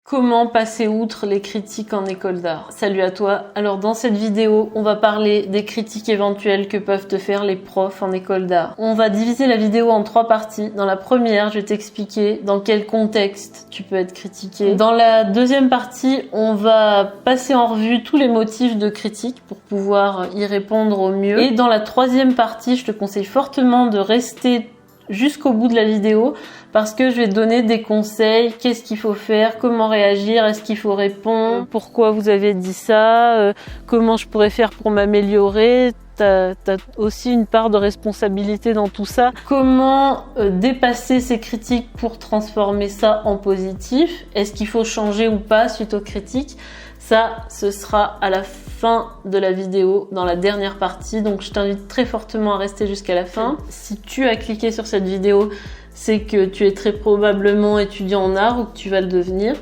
Comment passer outre les critiques en école d'art? Salut à toi. Alors dans cette vidéo, on va parler des critiques éventuelles que peuvent te faire les profs en école d'art. On va diviser la vidéo en 3 parties. Dans la première, je vais t'expliquer dans quel contexte tu peux être critiqué. Dans la deuxième partie, on va passer en revue tous les motifs de critique pour pouvoir y répondre au mieux. Et dans la troisième partie, je te conseille fortement de rester jusqu'au bout de la vidéo parce que je vais te donner des conseils, qu'est-ce qu'il faut faire, comment réagir, est-ce qu'il faut répondre, pourquoi vous avez dit ça, comment je pourrais faire pour m'améliorer. T'as aussi une part de responsabilité dans tout ça. Comment dépasser ces critiques pour transformer ça en positif? Est-ce qu'il faut changer ou pas suite aux critiques? Ça, ce sera à la fin de la vidéo, dans la dernière partie. Donc, je t'invite très fortement à rester jusqu'à la fin. Si tu as cliqué sur cette vidéo, c'est que tu es très probablement étudiant en art ou que tu vas le devenir.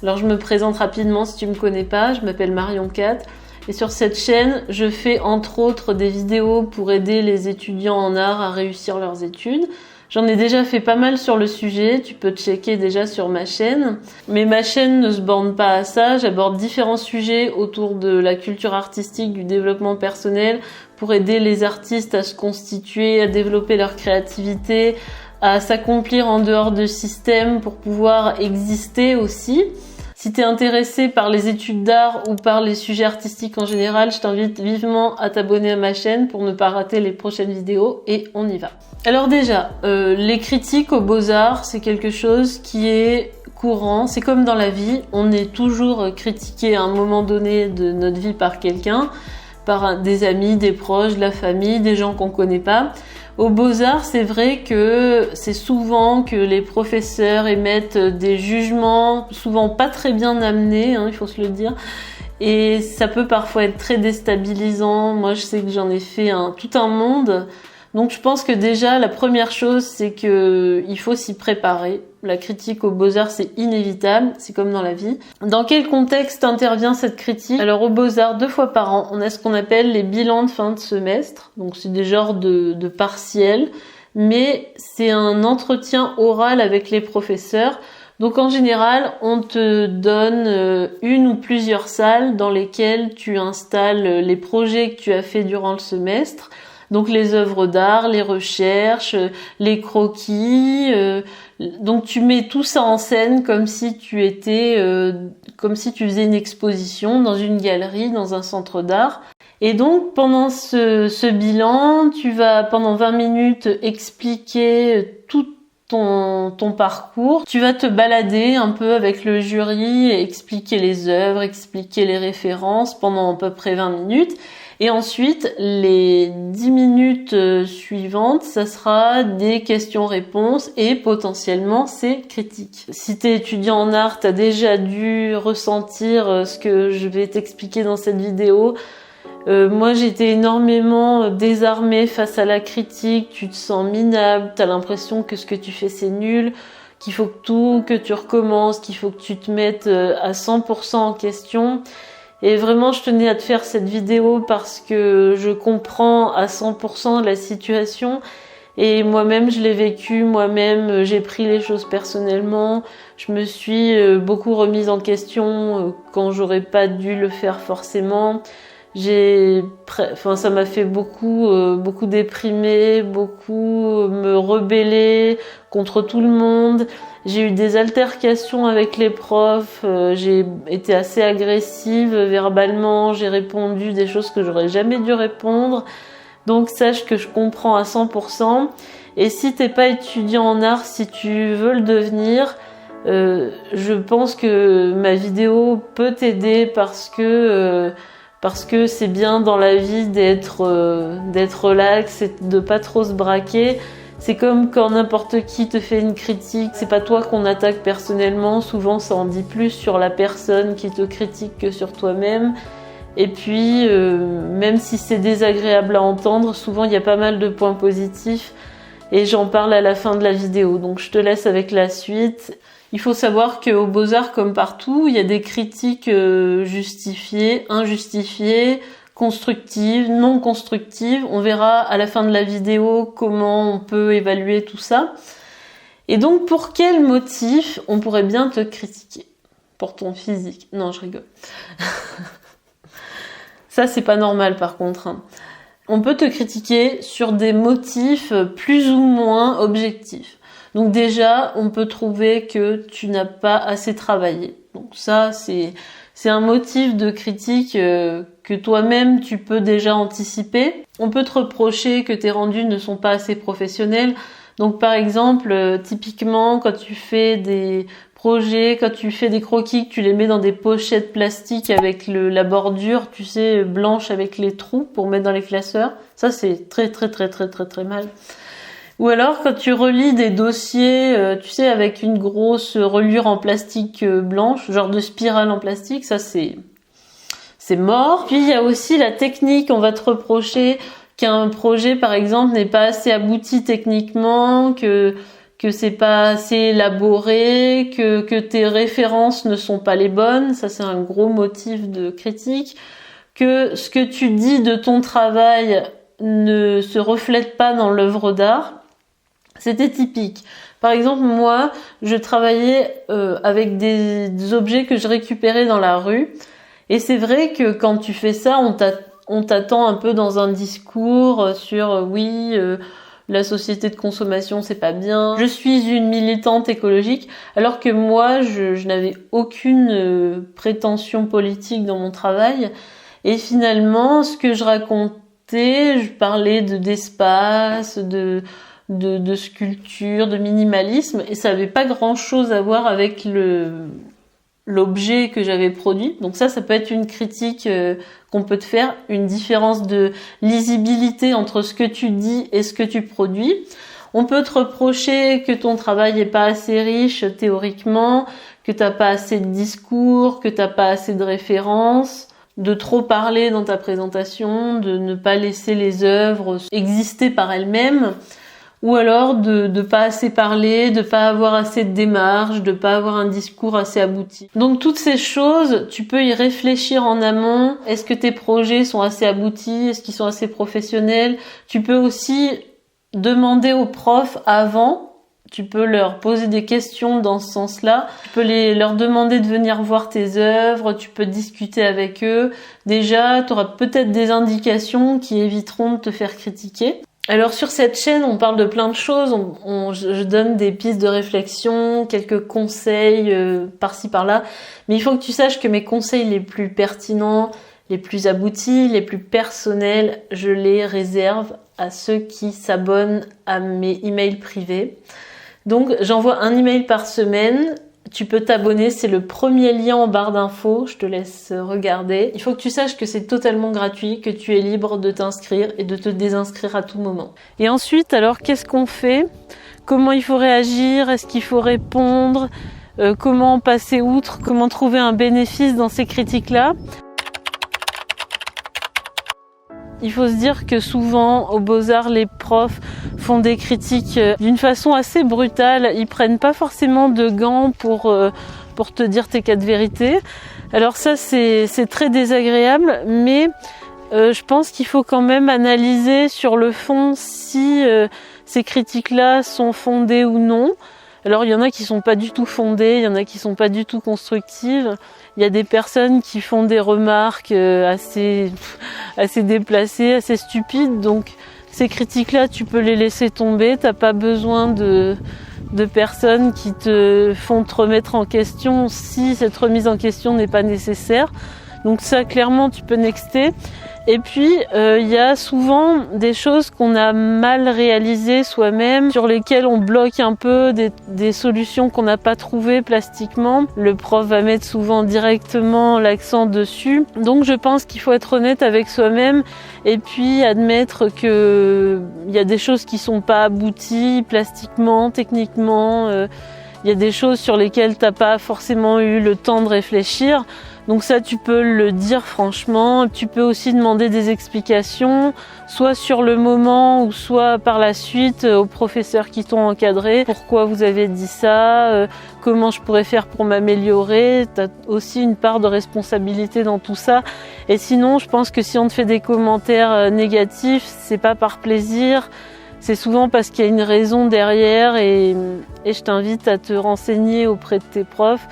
Alors, je me présente rapidement si tu me connais pas. Je m'appelle Marion Cat. Et sur cette chaîne, je fais entre autres des vidéos pour aider les étudiants en art à réussir leurs études. J'en ai déjà fait pas mal sur le sujet, tu peux checker déjà sur ma chaîne. Mais ma chaîne ne se borne pas à ça, j'aborde différents sujets autour de la culture artistique, du développement personnel, pour aider les artistes à se constituer, à développer leur créativité, à s'accomplir en dehors de système pour pouvoir exister aussi. Si tu es intéressé par les études d'art ou par les sujets artistiques en général, je t'invite vivement à t'abonner à ma chaîne pour ne pas rater les prochaines vidéos et on y va. Alors déjà, les critiques aux beaux-arts, c'est quelque chose qui est courant. C'est comme dans la vie, on est toujours critiqué à un moment donné de notre vie par quelqu'un, par des amis, des proches, de la famille, des gens qu'on connaît pas. Aux Beaux-Arts, c'est vrai que c'est souvent que les professeurs émettent des jugements, souvent pas très bien amenés, il faut se le dire. Et ça peut parfois être très déstabilisant. Moi, je sais que j'en ai fait tout un monde. Donc, je pense que déjà, la première chose, c'est que il faut s'y préparer. La critique aux Beaux-Arts, c'est inévitable. C'est comme dans la vie. Dans quel contexte intervient cette critique? Alors, aux Beaux-Arts, 2 fois par an, on a ce qu'on appelle les bilans de fin de semestre. Donc, c'est des genres de partiels. Mais c'est un entretien oral avec les professeurs. Donc, en général, on te donne une ou plusieurs salles dans lesquelles tu installes les projets que tu as fait durant le semestre. Donc les œuvres d'art, les recherches, les croquis. Donc tu mets tout ça en scène comme si tu faisais une exposition dans une galerie, dans un centre d'art. Et donc pendant ce bilan, tu vas pendant 20 minutes expliquer tout ton parcours. Tu vas te balader un peu avec le jury, expliquer les œuvres, expliquer les références pendant à peu près 20 minutes. Et ensuite, les 10 minutes suivantes, ça sera des questions-réponses et potentiellement c'est critiques. Si t'es étudiant en art, t'as déjà dû ressentir ce que je vais t'expliquer dans cette vidéo. Moi, j'étais énormément désarmée face à la critique. Tu te sens minable, t'as l'impression que ce que tu fais c'est nul, qu'il faut que tu recommences, qu'il faut que tu te mettes à 100% en question. Et vraiment, je tenais à te faire cette vidéo parce que je comprends à 100% la situation. Et moi-même, je l'ai vécu, moi-même, j'ai pris les choses personnellement. Je me suis beaucoup remise en question quand j'aurais pas dû le faire forcément. Ça m'a fait beaucoup déprimer, beaucoup me rebeller contre tout le monde. J'ai eu des altercations avec les profs, j'ai été assez agressive verbalement, j'ai répondu des choses que j'aurais jamais dû répondre. Donc sache que je comprends à 100%. Et si t'es pas étudiant en art, si tu veux le devenir, je pense que ma vidéo peut t'aider parce que c'est bien dans la vie d'être relax et de pas trop se braquer. C'est comme quand n'importe qui te fait une critique, c'est pas toi qu'on attaque personnellement, souvent ça en dit plus sur la personne qui te critique que sur toi-même. Et puis, même si c'est désagréable à entendre, souvent il y a pas mal de points positifs et j'en parle à la fin de la vidéo. Donc je te laisse avec la suite. Il faut savoir qu'aux Beaux-Arts, comme partout, il y a des critiques justifiées, injustifiées, constructives, non constructives. On verra à la fin de la vidéo comment on peut évaluer tout ça. Et donc, pour quel motif on pourrait bien te critiquer? pour ton physique. Non, je rigole. Ça, c'est pas normal par contre, hein. On peut te critiquer sur des motifs plus ou moins objectifs. Donc déjà, on peut trouver que tu n'as pas assez travaillé. Donc ça, c'est un motif de critique que toi-même, tu peux déjà anticiper. On peut te reprocher que tes rendus ne sont pas assez professionnels. Donc par exemple, typiquement, quand tu fais des projets, quand tu fais des croquis, que tu les mets dans des pochettes plastiques avec la bordure, tu sais, blanche avec les trous pour mettre dans les classeurs. Ça, c'est très mal. Ou alors, quand tu relis des dossiers, tu sais, avec une grosse reliure en plastique blanche, genre de spirale en plastique, ça, c'est mort. Puis, il y a aussi la technique. On va te reprocher qu'un projet, par exemple, n'est pas assez abouti techniquement, que c'est pas assez élaboré, que tes références ne sont pas les bonnes. Ça, c'est un gros motif de critique. Que ce que tu dis de ton travail ne se reflète pas dans l'œuvre d'art. C'était typique. Par exemple, moi, je travaillais avec des objets que je récupérais dans la rue. Et c'est vrai que quand tu fais ça, on t'attend un peu dans un discours sur la société de consommation, c'est pas bien. Je suis une militante écologique, alors que moi, je n'avais aucune prétention politique dans mon travail. Et finalement, ce que je racontais, je parlais d'espace, de sculpture, de minimalisme, et ça avait pas grand-chose à voir avec l'objet que j'avais produit. Donc ça peut être une critique qu'on peut te faire, une différence de lisibilité entre ce que tu dis et ce que tu produis. On peut te reprocher que ton travail est pas assez riche théoriquement, que t'as pas assez de discours, que t'as pas assez de références, de trop parler dans ta présentation, de ne pas laisser les œuvres exister par elles-mêmes. Ou alors de pas assez parler, de pas avoir assez de démarche, de pas avoir un discours assez abouti. Donc toutes ces choses, tu peux y réfléchir en amont. Est-ce que tes projets sont assez aboutis? Est-ce qu'ils sont assez professionnels? Tu peux aussi demander aux profs avant. Tu peux leur poser des questions dans ce sens-là. Tu peux leur demander de venir voir tes œuvres. Tu peux discuter avec eux. Déjà, tu auras peut-être des indications qui éviteront de te faire critiquer. Alors sur cette chaîne, on parle de plein de choses, je donne des pistes de réflexion, quelques conseils par-ci par-là, mais il faut que tu saches que mes conseils les plus pertinents, les plus aboutis, les plus personnels, je les réserve à ceux qui s'abonnent à mes emails privés. Donc j'envoie un email par semaine. Tu peux t'abonner, c'est le premier lien en barre d'infos, je te laisse regarder. Il faut que tu saches que c'est totalement gratuit, que tu es libre de t'inscrire et de te désinscrire à tout moment. Et ensuite, alors qu'est-ce qu'on fait? Comment il faut réagir? Est-ce qu'il faut répondre? Comment passer outre? Comment trouver un bénéfice dans ces critiques-là? Il faut se dire que souvent, aux Beaux-Arts, les profs font des critiques d'une façon assez brutale. Ils prennent pas forcément de gants pour te dire tes quatre vérités. Alors ça, c'est très désagréable, mais je pense qu'il faut quand même analyser sur le fond si ces critiques-là sont fondées ou non. Alors il y en a qui sont pas du tout fondées, il y en a qui sont pas du tout constructives. Il y a des personnes qui font des remarques assez déplacées, assez stupides. Donc ces critiques-là, tu peux les laisser tomber. T'as pas besoin de personnes qui te font te remettre en question si cette remise en question n'est pas nécessaire. Donc ça, clairement, tu peux nexter. Et puis, il y a souvent des choses qu'on a mal réalisées soi-même, sur lesquelles on bloque un peu, des solutions qu'on n'a pas trouvées plastiquement. Le prof va mettre souvent directement l'accent dessus. Donc je pense qu'il faut être honnête avec soi-même et puis admettre que il y a des choses qui sont pas abouties plastiquement, techniquement. Il y a des choses sur lesquelles t'as pas forcément eu le temps de réfléchir. Donc ça, tu peux le dire franchement. Tu peux aussi demander des explications, soit sur le moment ou soit par la suite aux professeurs qui t'ont encadré. Pourquoi vous avez dit ça? Comment je pourrais faire pour m'améliorer? Tu as aussi une part de responsabilité dans tout ça. Et sinon, je pense que si on te fait des commentaires négatifs, c'est pas par plaisir. C'est souvent parce qu'il y a une raison derrière et je t'invite à te renseigner auprès de tes profs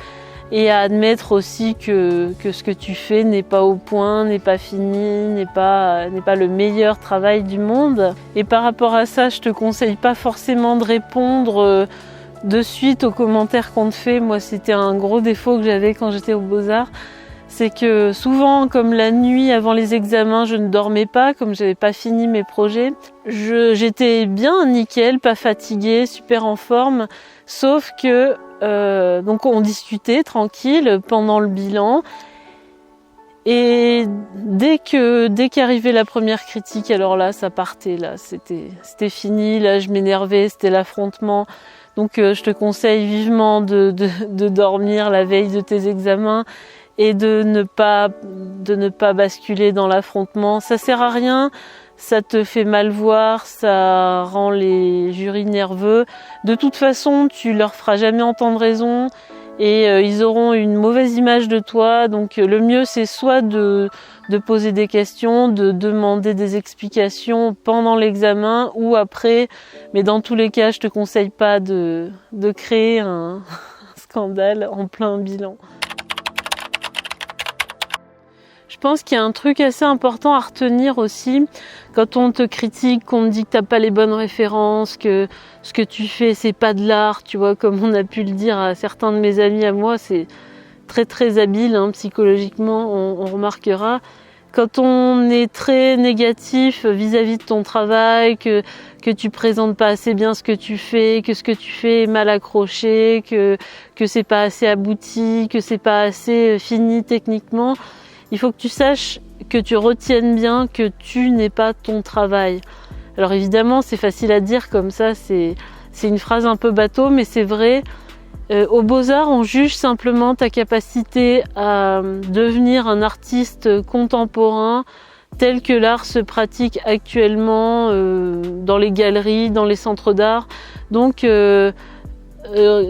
et à admettre aussi que ce que tu fais n'est pas au point, n'est pas fini, n'est pas le meilleur travail du monde. Et par rapport à ça, je te conseille pas forcément de répondre de suite aux commentaires qu'on te fait. Moi, c'était un gros défaut que j'avais quand j'étais aux Beaux-Arts. C'est que souvent, comme la nuit avant les examens, je ne dormais pas, comme j'avais pas fini mes projets. J'étais bien nickel, pas fatiguée, super en forme, sauf que donc on discutait tranquille pendant le bilan. Et dès qu'arrivait la première critique, alors là, ça partait, là, c'était fini, là, je m'énervais, c'était l'affrontement. Donc, je te conseille vivement de dormir la veille de tes examens et de ne pas basculer dans l'affrontement. Ça sert à rien, ça te fait mal voir, ça rend les jurys nerveux. De toute façon, tu leur feras jamais entendre raison et ils auront une mauvaise image de toi. Donc le mieux, c'est soit de poser des questions, de demander des explications pendant l'examen ou après. Mais dans tous les cas, je te conseille pas de créer un scandale en plein bilan. Je pense qu'il y a un truc assez important à retenir aussi quand on te critique, qu'on te dit que t'as pas les bonnes références, que ce que tu fais c'est pas de l'art, tu vois, comme on a pu le dire à certains de mes amis à moi, c'est très très habile psychologiquement, on remarquera. Quand on est très négatif vis-à-vis de ton travail, que tu présentes pas assez bien ce que tu fais, que ce que tu fais est mal accroché, que c'est pas assez abouti, que c'est pas assez fini techniquement, il faut que tu saches, que tu retiennes bien que tu n'es pas ton travail. Alors évidemment, c'est facile à dire comme ça, c'est une phrase un peu bateau, mais c'est vrai. Aux Beaux-Arts, on juge simplement ta capacité à devenir un artiste contemporain tel que l'art se pratique actuellement dans les galeries, dans les centres d'art. Donc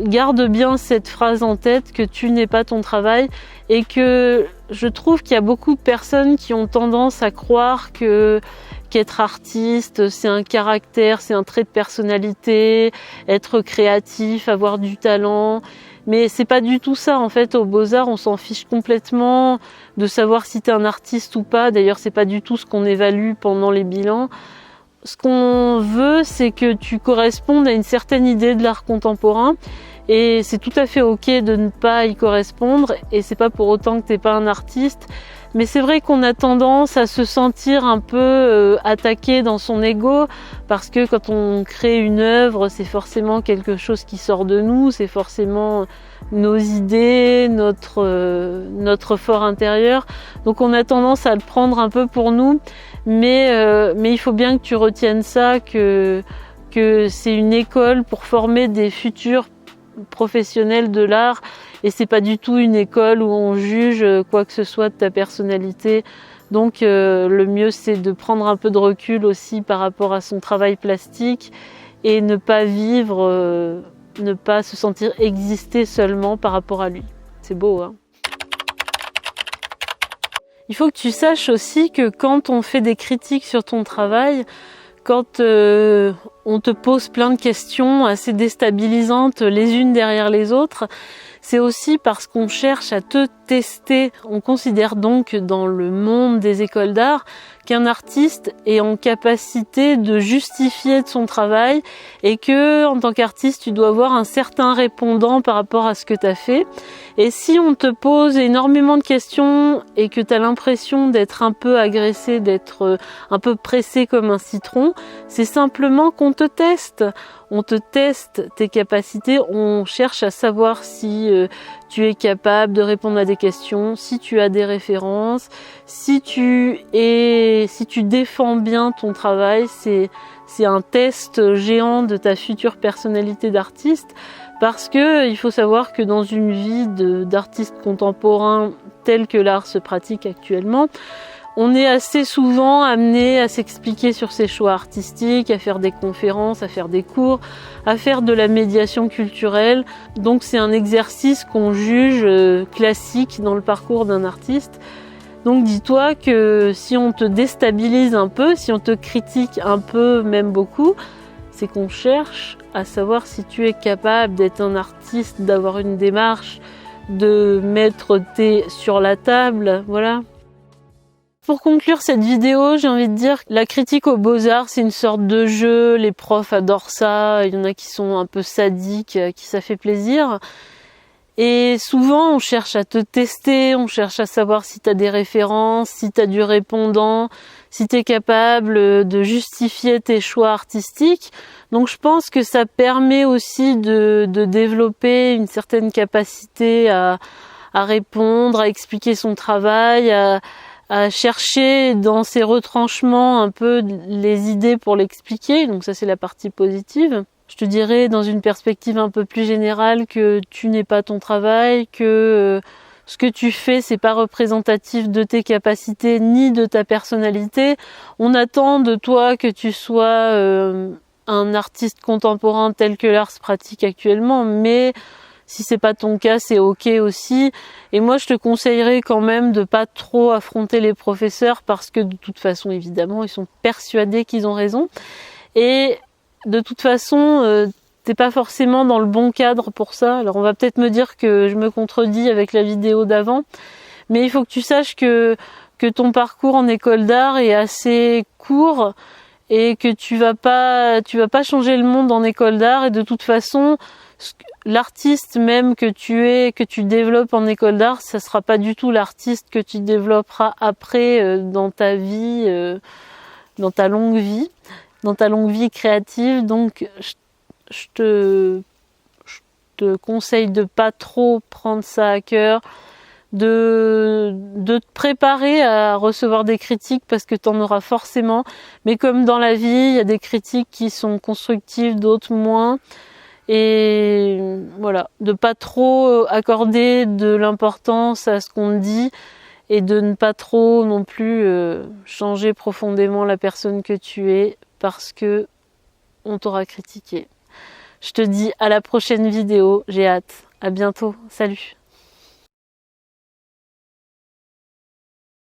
garde bien cette phrase en tête, que tu n'es pas ton travail, et que je trouve qu'il y a beaucoup de personnes qui ont tendance à croire qu'être artiste, c'est un caractère, c'est un trait de personnalité, être créatif, avoir du talent. Mais c'est pas du tout ça, en fait. Aux Beaux-Arts, on s'en fiche complètement de savoir si t'es un artiste ou pas. D'ailleurs, c'est pas du tout ce qu'on évalue pendant les bilans. Ce qu'on veut, c'est que tu correspondes à une certaine idée de l'art contemporain. Et c'est tout à fait ok de ne pas y correspondre, et c'est pas pour autant que t'es pas un artiste. Mais c'est vrai qu'on a tendance à se sentir un peu attaqué dans son ego, parce que quand on crée une œuvre, c'est forcément quelque chose qui sort de nous, c'est forcément nos idées, notre fort intérieur. Donc on a tendance à le prendre un peu pour nous, mais il faut bien que tu retiennes ça, que c'est une école pour former des futurs professionnels de l'art, et c'est pas du tout une école où on juge quoi que ce soit de ta personnalité. Donc le mieux, c'est de prendre un peu de recul aussi par rapport à son travail plastique et ne pas vivre, ne pas se sentir exister seulement par rapport à lui. C'est beau, hein? Il faut que tu saches aussi que quand on fait des critiques sur ton travail, quand on te pose plein de questions assez déstabilisantes les unes derrière les autres, c'est aussi parce qu'on cherche à te tester. On considère donc dans le monde des écoles d'art qu'un artiste est en capacité de justifier de son travail, et que en tant qu'artiste, tu dois avoir un certain répondant par rapport à ce que tu as fait. Et si on te pose énormément de questions et que tu as l'impression d'être un peu agressé, d'être un peu pressé comme un citron, c'est simplement qu'on te teste. On te teste tes capacités, on cherche à savoir si tu es capable de répondre à des questions, si tu as des références, si tu défends bien ton travail. C'est un test géant de ta future personnalité d'artiste, parce que il faut savoir que dans une vie d'artiste contemporain tel que l'art se pratique actuellement, on est assez souvent amené à s'expliquer sur ses choix artistiques, à faire des conférences, à faire des cours, à faire de la médiation culturelle. Donc c'est un exercice qu'on juge classique dans le parcours d'un artiste. Donc dis-toi que si on te déstabilise un peu, si on te critique un peu, même beaucoup, c'est qu'on cherche à savoir si tu es capable d'être un artiste, d'avoir une démarche, de mettre thé sur la table, voilà. Pour conclure cette vidéo, j'ai envie de dire que la critique aux beaux-arts, c'est une sorte de jeu, les profs adorent ça, il y en a qui sont un peu sadiques, à qui ça fait plaisir. Et souvent, on cherche à te tester, on cherche à savoir si tu as des références, si tu as du répondant, si tu es capable de justifier tes choix artistiques. Donc je pense que ça permet aussi de développer une certaine capacité à répondre, à expliquer son travail, à chercher dans ses retranchements un peu les idées pour l'expliquer. Donc ça, c'est la partie positive. Je te dirais dans une perspective un peu plus générale que tu n'es pas ton travail, que ce que tu fais, c'est pas représentatif de tes capacités ni de ta personnalité. On attend de toi que tu sois un artiste contemporain tel que l'art se pratique actuellement, mais si c'est pas ton cas, c'est ok aussi. Et moi, je te conseillerais quand même de pas trop affronter les professeurs parce que de toute façon, évidemment, ils sont persuadés qu'ils ont raison. Et de toute façon, t'es pas forcément dans le bon cadre pour ça. Alors on va peut-être me dire que je me contredis avec la vidéo d'avant, mais il faut que tu saches que ton parcours en école d'art est assez court et que tu vas pas changer le monde en école d'art. Et de toute façon, l'artiste même que tu développes en école d'art, ça sera pas du tout l'artiste que tu développeras après dans ta vie, dans ta longue vie créative. Donc je te conseille de pas trop prendre ça à cœur, de te préparer à recevoir des critiques parce que tu en auras forcément, mais comme dans la vie, il y a des critiques qui sont constructives, d'autres moins. Et voilà, de pas trop accorder de l'importance à ce qu'on dit et de ne pas trop non plus changer profondément la personne que tu es parce que on t'aura critiqué. Je te dis à la prochaine vidéo, j'ai hâte. À bientôt, salut.